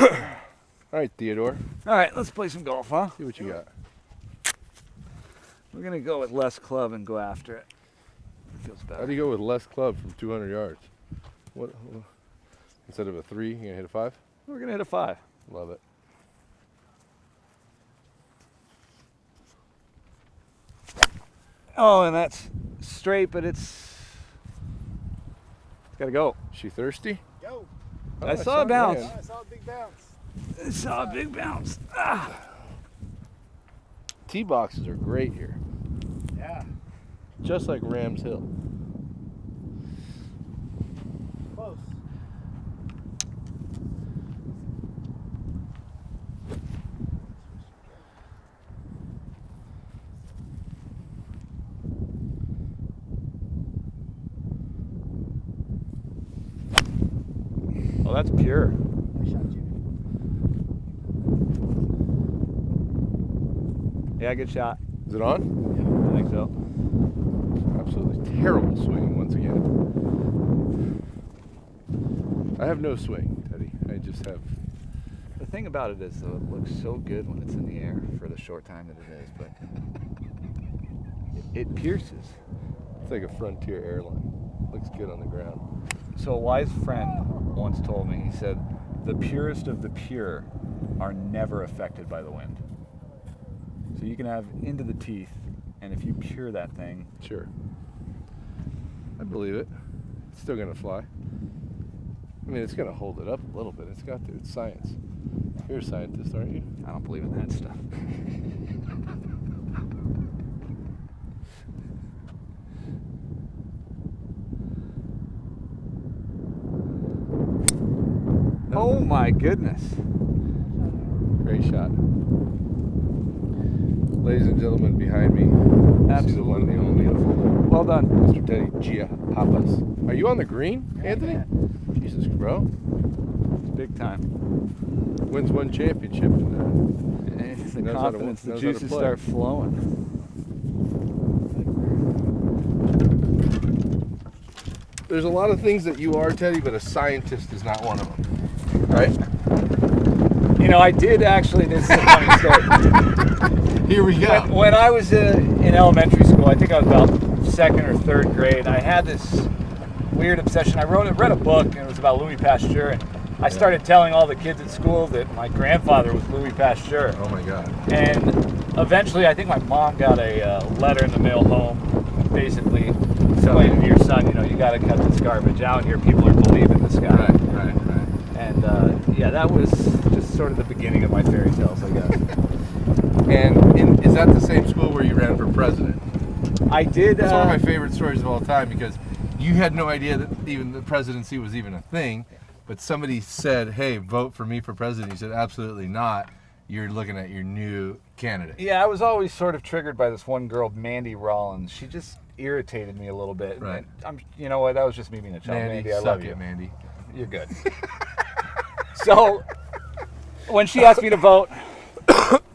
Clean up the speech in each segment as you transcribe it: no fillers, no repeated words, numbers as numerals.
All right, Theodore. All right, let's play some golf, huh? See what you got. We're gonna go with less club and go after it. Feels How better. do you go with less club from 200 yards? What? Instead of a 3, you gonna hit a 5? We're gonna hit a 5. Love it. Oh, and that's straight, but it's gotta go. She thirsty? Yo. Oh, I saw a bounce. land. I saw a big bounce. I saw a big bounce. Ah. Tee boxes are great here, Yeah. just like Rams Hill. Close. Oh, that's pure. I shot you. Yeah, good shot. Is it on? I think so. Absolutely terrible swing once again. I have no swing, Teddy. I just have. The thing about it is, though, it looks so good when it's in the air for the short time that it is, but it pierces. It's like a Frontier airline. Looks good on the ground. So a wise friend once told me, he said, the purest of the pure are never affected by the wind. So you can have into the teeth, and if you pure that thing, Sure. I believe it. It's still gonna fly. I mean, it's gonna hold it up a little bit. It's got to. It's science. You're a scientist, aren't you? I don't believe in that stuff. Oh my goodness. Great shot. Ladies and gentlemen, behind me, see the one, the only, beautiful. Well done. Mr. Teddy Giapapas. Are you on the green, Anthony? Jesus, bro. It's big time. Wins one championship. And the Knows how to- confidence, the knows how to juices play. start flowing. There's a lot of things that you are, Teddy, but a scientist is not one of them. Right? You know, I did actually, this is a funny story. Here we go. When I was in elementary school, I think I was about second or third grade, I had this weird obsession. I read a book, and it was about Louis Pasteur, and I started telling all the kids at school that my grandfather was Louis Pasteur. Oh my God. And eventually, I think my mom got a letter in the mail home, basically explaining to your son, you know, you got to cut this garbage out. Here, people are believing this guy. Right. And yeah, that was just sort of the beginning of my fairy tales, I guess. And is that the same school where you ran for president? I did. That's one of my favorite stories of all time because you had no idea that even the presidency was even a thing, but somebody said, "Hey, vote for me for president." You said, "Absolutely not. You're looking at your new candidate." Yeah, I was always sort of triggered by this one girl, Mandy Rollins. She just irritated me a little bit. Right. And you know what? That was just me being a child. Mandy, I suck love it, you. Mandy. You're good. So, when she asked me to vote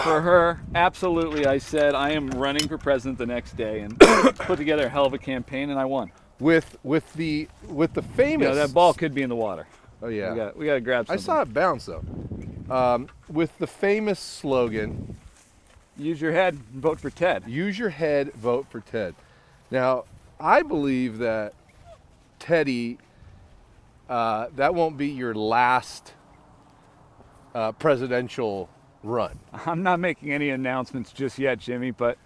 for her, absolutely, I said I am running for president the next day, and put together a hell of a campaign, and I won. With the famous. You know, that ball could be in the water. Oh yeah. We got to grab I something. saw it bounce though. With the famous slogan, Use your head and vote for Ted. "Use your head, vote for Ted." Now, I believe that Teddy, that won't be your last presidential run. I'm not making any announcements just yet, Jimmy, but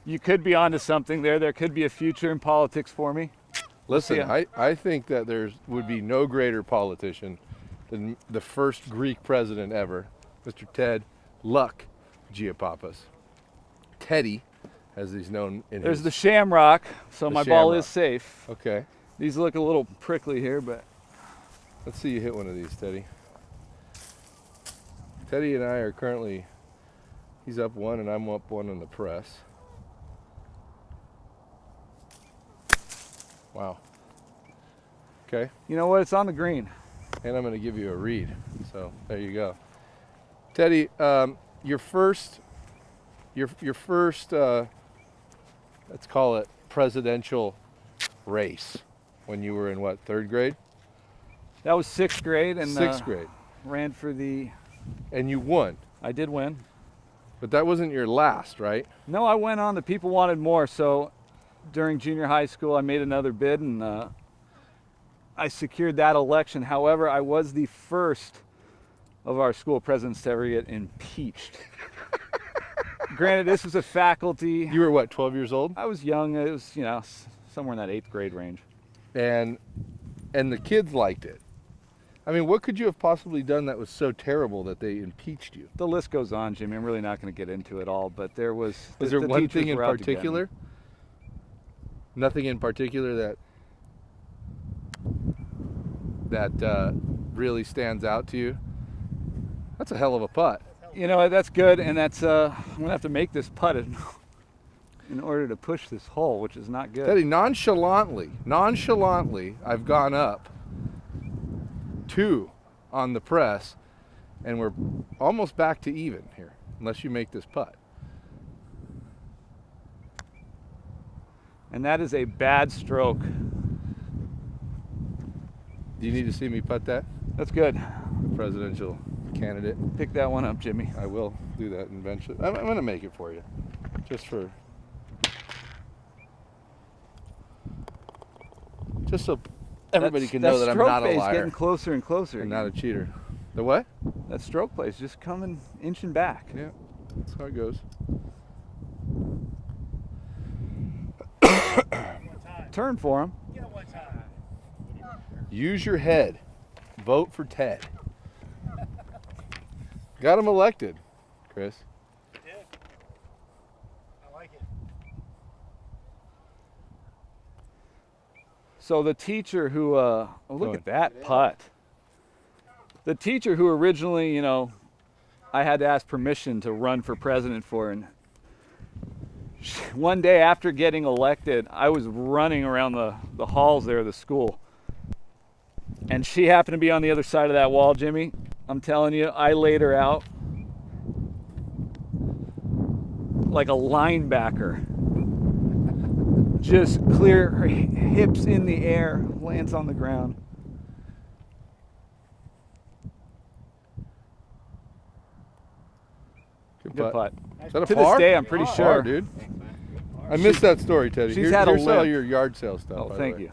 you could be onto something there. There could be a future in politics for me. Listen, Yeah. I think that there would be no greater politician than the first Greek president ever, Mr. Ted Luck Giapapas. Teddy, as he's known in There's his... the shamrock, so The my ball shamrock. is safe. Okay, These look a little prickly here, but let's see you hit one of these, Teddy. Teddy and I are currently, he's up one and I'm up one in the press. Wow. Okay, you know what? It's on the green. and I'm going to give you a read. So there you go, Teddy. Your first, let's call it presidential race, when you were in what, third grade? That was sixth grade, and Sixth grade. ran for the And you won. I did win. But that wasn't your last, right? No, I went on. The people wanted more, so during junior high school, I made another bid, and I secured that election. However, I was the first of our school presidents to ever get impeached. Granted, this was a faculty. You were what, 12 years old? I was young. It was, somewhere in that 8th grade range. And the kids liked it. I mean, what could you have possibly done that was so terrible that they impeached you? The list goes on, Jimmy. I'm really not going to get into it all, but there was. Was there one thing in particular? Nothing in particular that really stands out to you? That's a hell of a putt. That's good, and that's I'm gonna have to make this putt in order to push this hole, which is not good. Teddy, nonchalantly, I've gone up 2 on the press, and we're almost back to even here, unless you make this putt. And that is a bad stroke. Do you need to see me putt that? That's good. Presidential candidate. Pick that one up, Jimmy. I will do that eventually. I'm going to make it for you, just so everybody can know that I'm not a liar. liar. Getting closer and closer. And not a cheater. The what? That stroke play is just coming, inching back. Yeah, that's how it goes. Turn for him. Use your head. Vote for Ted. Got him elected, Chris. Yeah. I like it. So the teacher who, look at that putt. The teacher who originally, I had to ask permission to run for president for, and one day after getting elected, I was running around the halls there of the school. And she happened to be on the other side of that wall, Jimmy. I'm telling you, I laid her out like a linebacker. Just clear her hips in the air, lands on the ground. Good putt. Is that a To par? this day, I'm pretty Par, sure. dude. I missed that story, Teddy. She's had a Here's all limp. your yard sale stuff. Oh, by the thank way. you.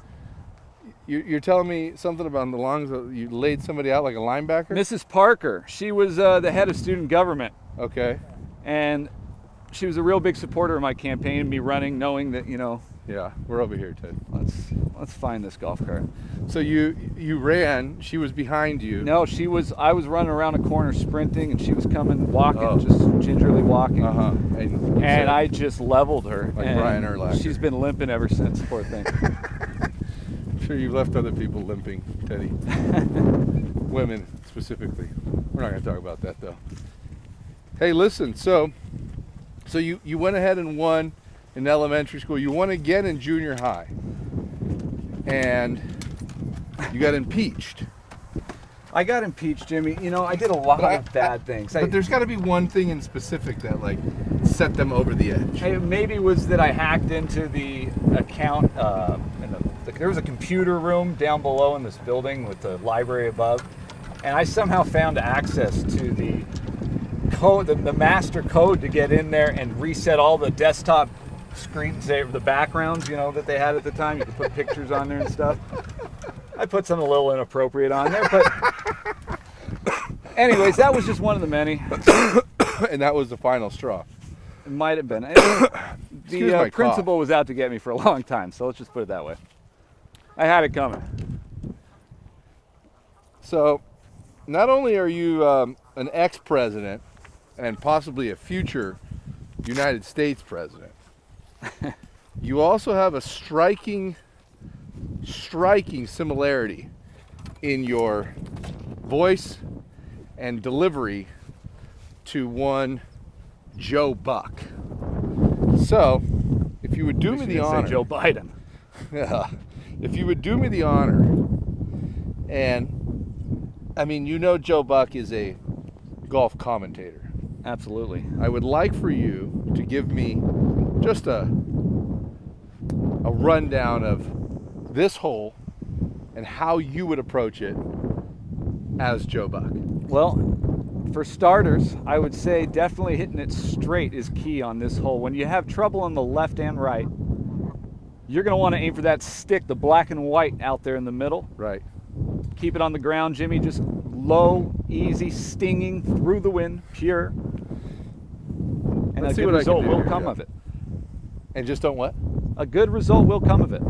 You're telling me something about the longs that you laid somebody out like a linebacker? Mrs. Parker, she was the head of student government, Okay. and she was a real big supporter of my campaign and me running, knowing that, Yeah, we're over here, Ted. let's find this golf cart. So you ran. She was behind you. No, I was running around a corner sprinting, and she was coming, walking, Oh. just gingerly walking. Uh-huh. And I just leveled her. Like and Brian Urlacher. She's been limping ever since, poor thing. I'm sure you've left other people limping, Teddy. Women specifically. We're not going to talk about that though. Hey, listen. So you went ahead and won in elementary school. You won again in junior high, and you got impeached. I got impeached, Jimmy. I did a lot of bad things. But there's got to be one thing in specific that set them over the edge. It maybe was that I hacked into the account. There was a computer room down below in this building with the library above, and I somehow found access to the code, the master code to get in there and reset all the desktop screens, the backgrounds, that they had at the time. You could put pictures on there and stuff. I put something a little inappropriate on there, but anyways, that was just one of the many. And that was the final straw. It might have been. Excuse The my principal cough. was out to get me for a long time, so let's just put it that way. I had it coming. So, not only are you an ex-president and possibly a future United States president, you also have a striking similarity in your voice and delivery to one Joe Buck. So, if you would do me the honor, Joe Biden. yeah, if you would do me the honor, and I mean, Joe Buck is a golf commentator. Absolutely. I would like for you to give me just a rundown of this hole and how you would approach it as Joe Buck. Well, For starters, I would say definitely hitting it straight is key on this hole. When you have trouble on the left and right, you're going to want to aim for that stick, the black and white out there in the middle. Right. Keep it on the ground, Jimmy, just low, easy, stinging, through the wind, pure. And Let's a see good what I can result do will here, come Jeff. of it. And just don't what? A good result will come of it.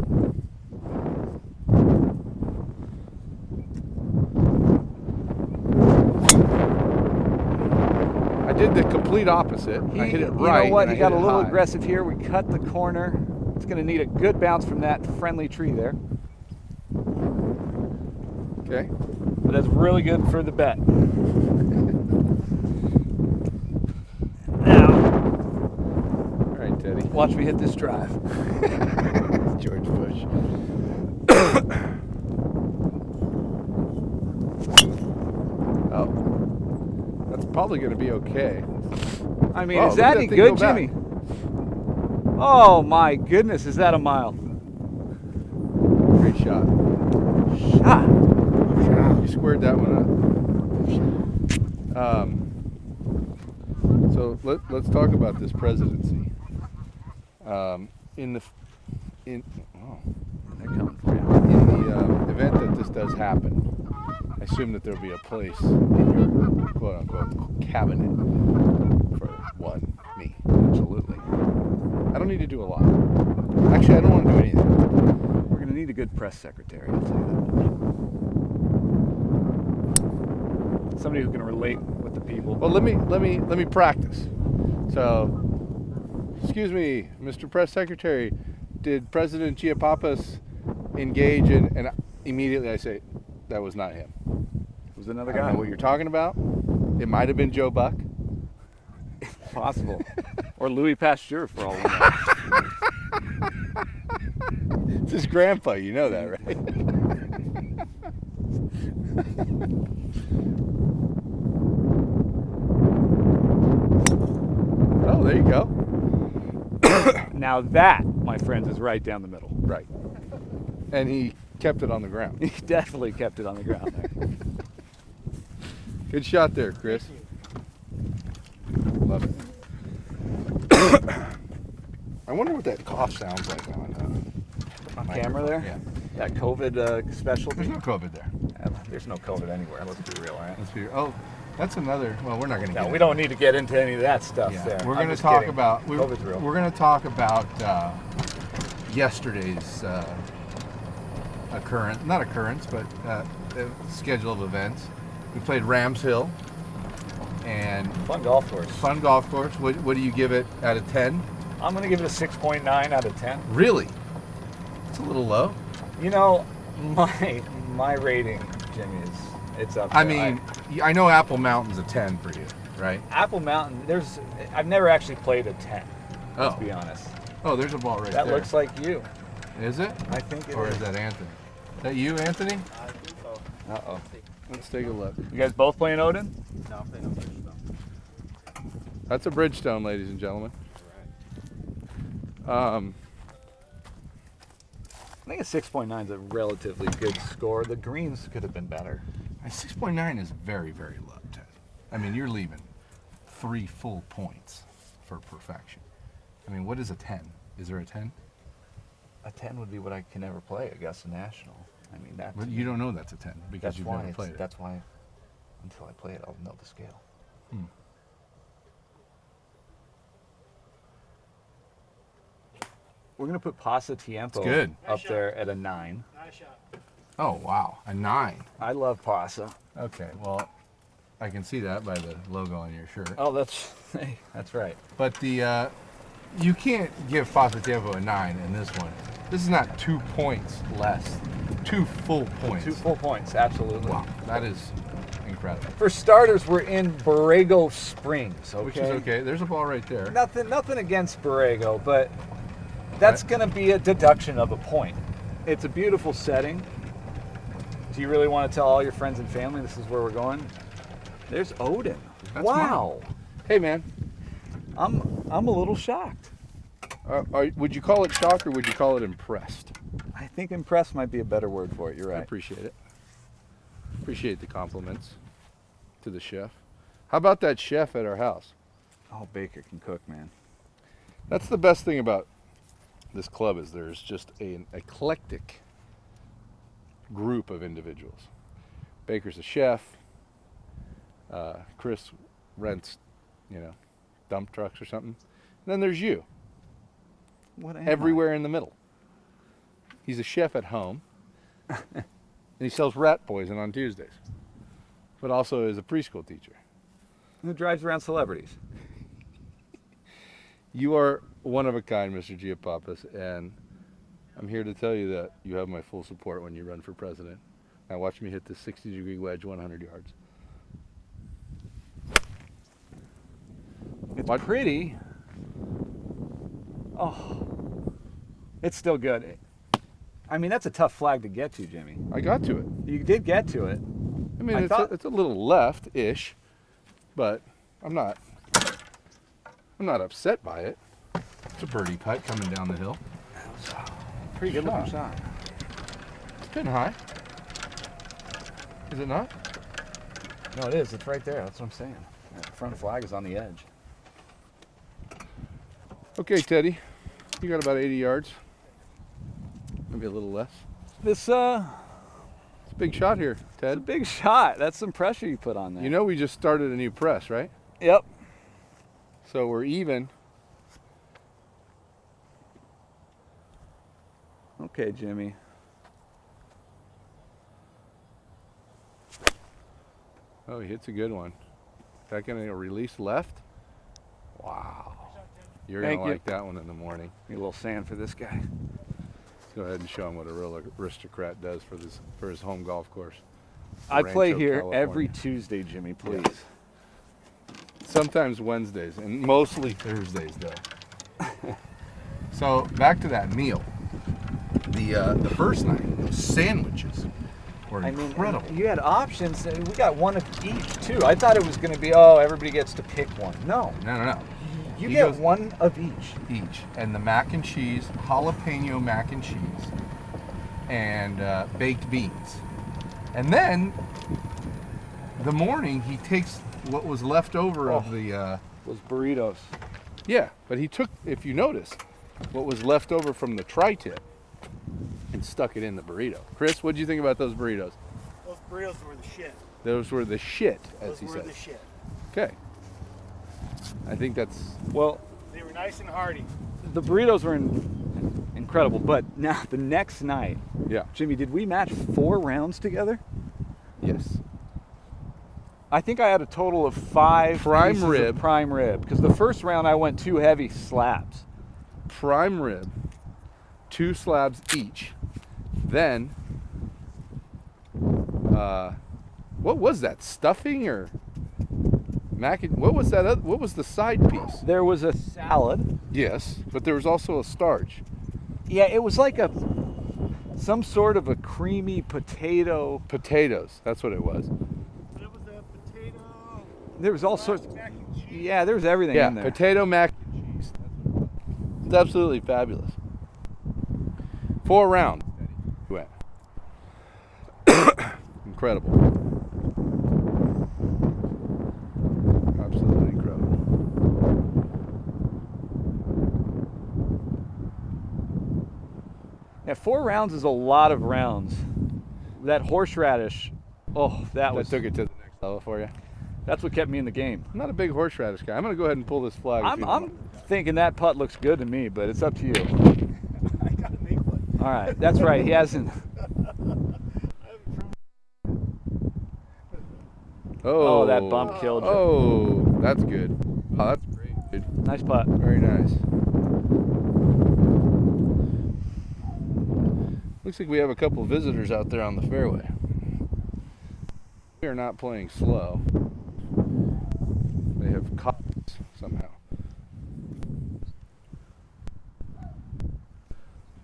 I did the complete opposite. I hit it right. You know what? and He I got hit a it little high. aggressive here. We cut the corner. It's going to need a good bounce from that friendly tree there. Okay. But that's really good for the bet. Now, All right, Teddy. watch me hit this drive. George Bush. Oh. That's probably going to be okay. I mean, Oh, is look at that any thing good, go back. Jimmy? Oh my goodness, is that a mile? Great shot. Shot. You squared that one up. So let's talk about this presidency. They're coming for you. In the event that this does happen, I assume that there'll be a place in your quote-unquote cabinet for one, me. Absolutely. I don't need to do a lot. Actually, I don't want to do anything. We're going to need a good press secretary, I'll tell you that. Somebody who can relate with the people. Well, let me practice. So, excuse me, Mr. Press Secretary, did President Giapapas engage in? And immediately I say, that was not him. It was another I don't guy. know what you're talking about. It might have been Joe Buck. Possible. Or Louis Pasteur, for all we know. It's his grandpa, you know that, right? Oh, there you go. Now that, my friends, is right down the middle. Right. And he kept it on the ground. He definitely kept it on the ground there. Good shot there, Chris. Love it. I wonder what that cough sounds like on Camera there? Yeah. That COVID specialty? There's no COVID there. There's no COVID anywhere, let's be real, right? Let's be. Oh, that's another. Well, we're not going to. No, we don't need to get into any of that stuff Yeah. there. We're I'm going to just talk kidding. about. COVID's real. We're going to talk about yesterday's not occurrence, but schedule of events. We played Rams Hill, and Fun golf course. fun golf course. What do you give it out of 10? I'm going to give it a 6.9 out of 10. Really? It's a little low. You know, my rating, Jimmy, it's up there. I mean, I know Apple Mountain's a 10 for you, right? Apple Mountain, I've never actually played a 10, let's Oh. be honest. Oh, there's a ball right That there. looks like you. Is it? I think it Or is. is that Anthony? Is that you, Anthony? Uh-oh. Let's take a look. You guys both playing Odin? No, I'm playing on Bridgestone. That's a Bridgestone, ladies and gentlemen. I think a 6.9 is a relatively good score. The greens could have been better. A 6.9 is very, very low, Ted. I mean, you're leaving 3 full points for perfection. I mean, what is a 10? Is there a 10? A 10 would be what I can never play Augusta National. I mean, that. Well, you don't know that's a 10 because That's you've why. never played it. That's why. Until I play it, I'll know the scale. We're gonna put Pasa Tiempo good. up there at a 9. Nice shot. Oh, wow. A 9. I love Pasa. Okay, well, I can see that by the logo on your shirt. Oh, that's that's right. But the you can't give Pasatiempo a 9 in this one. This is not 2 points less. 2 full points. 2 full points, absolutely. Wow, that is incredible. For starters, we're in Borrego Springs, okay? Which is okay. There's a ball right there. Nothing against Borrego, but that's going to be a deduction of a point. It's a beautiful setting. Do you really want to tell all your friends and family this is where we're going? There's Odin. That's Wow. Hey, man. I'm a little shocked. Would you call it shocked or would you call it impressed? I think impressed might be a better word for it. You're I right. appreciate it. Appreciate the compliments to the chef. How about that chef at our house? Oh, Baker can cook, man. That's the best thing about this club is there's just an eclectic group of individuals. Baker's a chef. Chris rents, dump trucks or something. And then there's you. What am Everywhere in the middle. He's a chef at home. And he sells rat poison on Tuesdays. But also is a preschool teacher. Who drives around celebrities? You are one of a kind, Mr. Giapapas, and I'm here to tell you that you have my full support when you run for president. Now watch me hit this 60-degree wedge 100 yards. It's pretty. Oh, it's still good. I mean, that's a tough flag to get to, Jimmy. I got to it. You did get to it. I mean, it's a little left-ish, but I'm not upset by it. It's a birdie putt coming down the hill. Pretty good looking shot. It's been high. Is it not? No, it is. It's right there. That's what I'm saying. That front flag is on the edge. Okay, Teddy. You got about 80 yards. Maybe a little less. This It's a big shot here, it's a Ted. big shot. That's some pressure you put on there. You know we just started a new press, right? Yep. So we're even. Okay, Jimmy. Oh, he hits a good one. Is that going to release left? Wow. You're going Thank to you. like that one in the morning. Need a little sand for this guy. Let's go ahead and show him what a real aristocrat does for his home golf course. I play Rancho, here California. every Tuesday, Jimmy, please. Sometimes Wednesdays, and mostly Thursdays, though. So back to that meal. The first night, those sandwiches were incredible. You had options. We got one of each, too. I thought it was going to be, oh, everybody gets to pick one. No. No. You He get goes- one of each. And the mac and cheese, jalapeno mac and cheese, and baked beans. And then the morning he takes what was left over of the Those burritos. but he took, if you notice, what was left over from the tri-tip and stuck it in the burrito. Chris, what did you think about those burritos? Those burritos were the shit. Those were the shit, as Those he were said. the shit. Okay. I think that's Well, They were nice and hearty. the burritos were incredible, but now the next night, yeah. Jimmy, did we match 4 rounds together? Yes. I think I had a total of 5 Prime pieces of rib. prime rib, because the first round I went 2 heavy slabs. Prime rib, 2 slabs each. Then what was that? Stuffing or mac and what was that? What was the side piece? There was a salad. Yes, but there was also a starch. Yeah, it was like some sort of a creamy potato. Potatoes. That's what it was. But it was a potato. There was all sorts. Mac and cheese. Yeah, there was everything Yeah, in there. potato mac and cheese. It's absolutely fabulous. 4 rounds. He went. Incredible. Absolutely incredible. Yeah, 4 rounds is a lot of rounds. That horseradish, that Took it to the next level for you. that's what kept me in the game. I'm not a big horseradish guy. I'm going to go ahead and pull this flag. if you don't I'm mind. thinking that putt looks good to me, but it's up to you. I gotta make one. All right, that's right. He hasn't. Oh, that bump killed you. Oh, that's good. Oh, that's great, dude. Nice putt. Very nice. Looks like we have a couple visitors out there on the fairway. We are not playing slow. They have caught us somehow.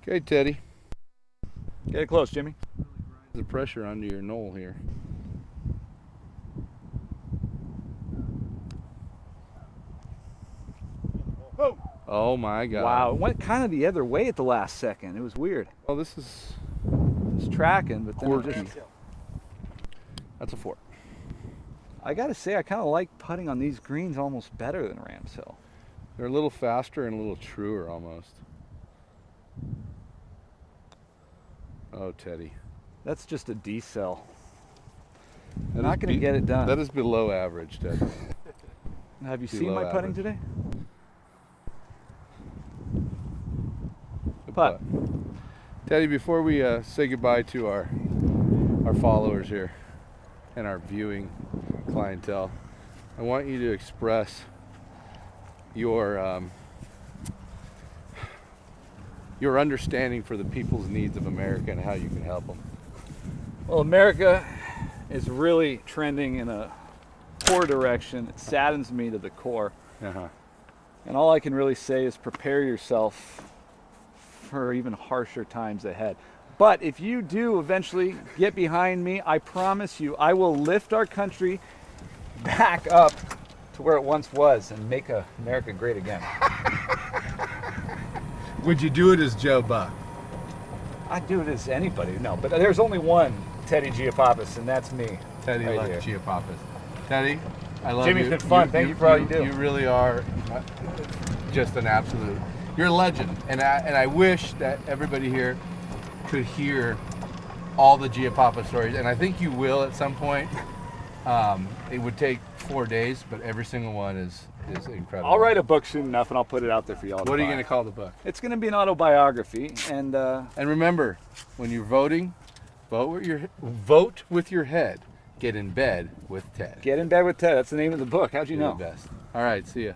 Okay, Teddy. Get it close, Jimmy. The pressure onto your knoll here. Whoa. Oh my God. Wow, it went kind of the other way at the last second. It was weird. Well, this is It was tracking, but then it Quirky. just, that's a 4. I gotta say, I kind of like putting on these greens almost better than Rams Hill. They're a little faster and a little truer almost. Oh, Teddy. That's just a D cell. That Not is going to get it done. That is below average, Teddy. Have you seen below my putting average. today? Good Putt. Teddy, before we say goodbye to our followers here and our viewing clientele, I want you to express your understanding for the people's needs of America and how you can help them. Well, America is really trending in a poor direction. It saddens me to the core. Uh-huh. And all I can really say is prepare yourself for even harsher times ahead. But if you do eventually get behind me, I promise you, I will lift our country back up to where it once was and make America great again. Would you do it as Joe Buck? I'd do it as anybody, no, but there's only one Teddy Giapapas, and that's me. Teddy right loves here. Giapapas. Teddy, I love Jimmy, you. it's been fun. Thank you for all you do. You really are just an absolute. You're a legend, and I wish that everybody here could hear all the Giapapa stories, and I think you will at some point. It would take 4 days, but every single one is incredible. I'll write a book soon enough, and I'll put it out there for y'all. What are you going to call the book? It's going to be an autobiography, and And remember, when you're voting, vote with your head. Get in bed with Ted. get in bed with Ted. That's the name of the book. How'd you You're know? the best. All right, see ya.